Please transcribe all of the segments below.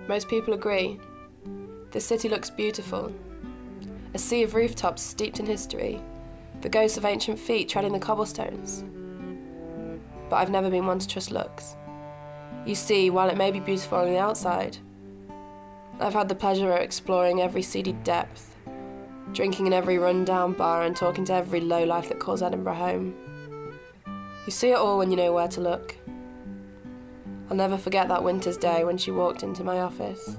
Most people agree. This city looks beautiful. A sea of rooftops steeped in history, the ghosts of ancient feet treading the cobblestones. But I've never been one to trust looks. You see, while it may be beautiful on the outside, I've had the pleasure of exploring every seedy depth, drinking in every run-down bar and talking to every lowlife that calls Edinburgh home. You see it all when you know where to look. I'll never forget that winter's day when she walked into my office.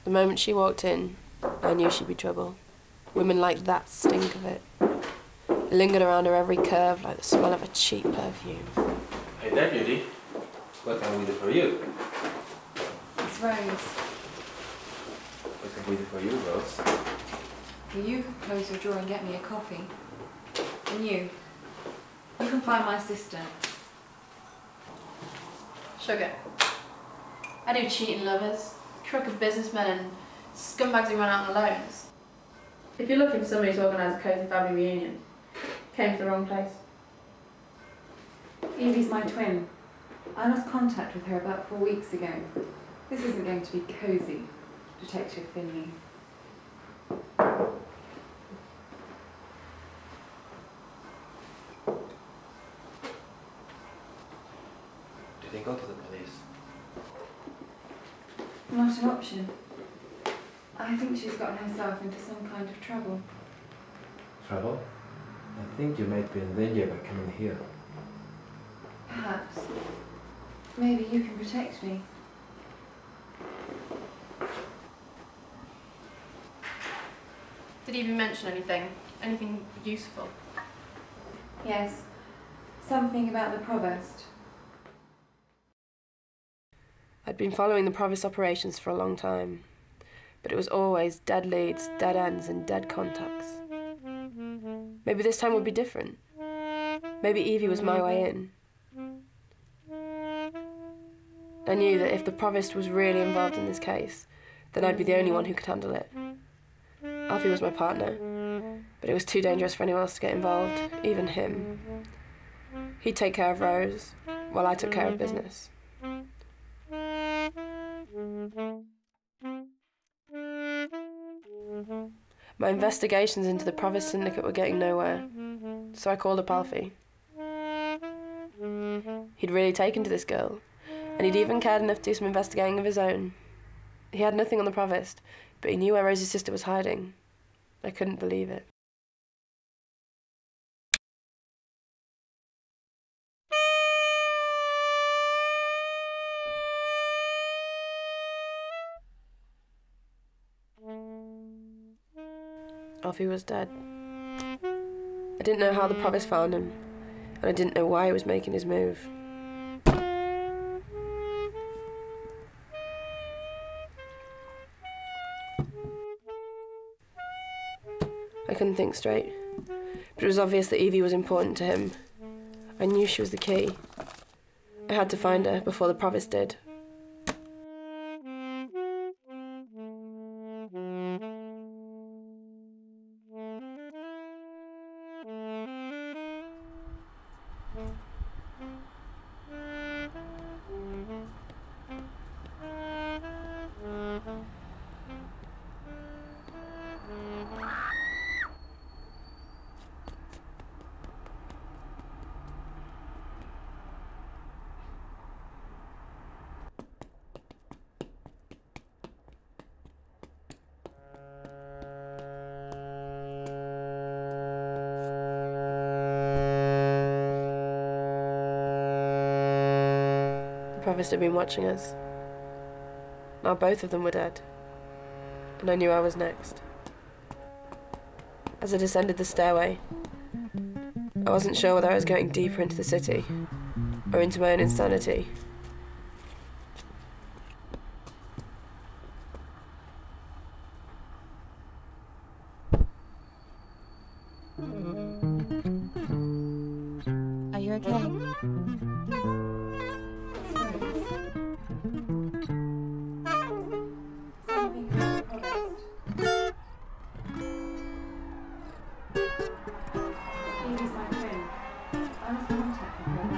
The moment she walked in, I knew she'd be trouble. Women like that stink of it. It lingered around her every curve like the smell of a cheap perfume. Hey there, Judy. What can we do for you? It's Rose. What can we do for you, Rose? Will you close your drawer and get me a coffee? And you can find my sister. Sugar. I do cheating lovers, crooked businessmen and scumbags who run out on loans. If you're looking for somebody to organise a cosy family reunion, came to the wrong place. Evie's my twin. I lost contact with her about 4 weeks ago. This isn't going to be cosy, Detective Finley. Did they go to the police? Not an option. I think she's gotten herself into some kind of trouble. Trouble? I think you might be in danger by coming here. Perhaps. Maybe you can protect me. Did he even mention anything? Anything useful? Yes. Something about the provost. I'd been following the Provost operations for a long time, but it was always dead leads, dead ends and dead contacts. Maybe this time would be different. Maybe Evie was my way in. I knew that if the Provost was really involved in this case, then I'd be the only one who could handle it. Alfie was my partner, but it was too dangerous for anyone else to get involved, even him. He'd take care of Rose, while I took care of business. My investigations into the Provost syndicate were getting nowhere, so I called up Alfie. He'd really taken to this girl, and he'd even cared enough to do some investigating of his own. He had nothing on the Provost, but he knew where Rosie's sister was hiding. I couldn't believe it. Alfie was dead. I didn't know how the Provost found him, and I didn't know why he was making his move. I couldn't think straight, but it was obvious that Evie was important to him. I knew she was the key. I had to find her before the Provost did. The Provost had been watching us. Now both of them were dead, and I knew I was next. As I descended the stairway, I wasn't sure whether I was going deeper into the city or into my own insanity. Are you okay? Evie's my twin. I lost contact with her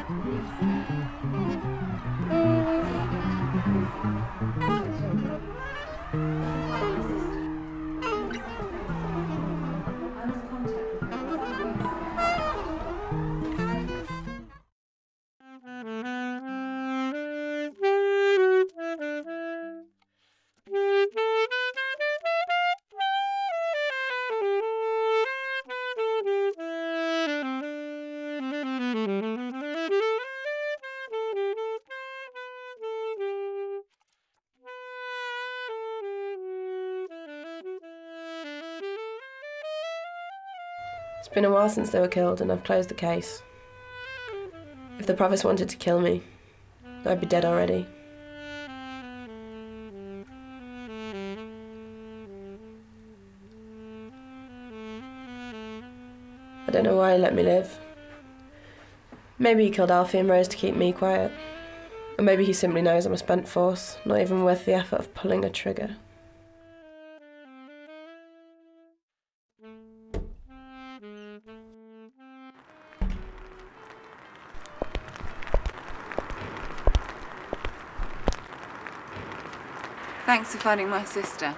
It's been a while since they were killed and I've closed the case. If the provost wanted to kill me, I'd be dead already. I don't know why he let me live. Maybe he killed Alfie and Rose to keep me quiet. Or maybe he simply knows I'm a spent force, not even worth the effort of pulling a trigger. Thanks for finding my sister.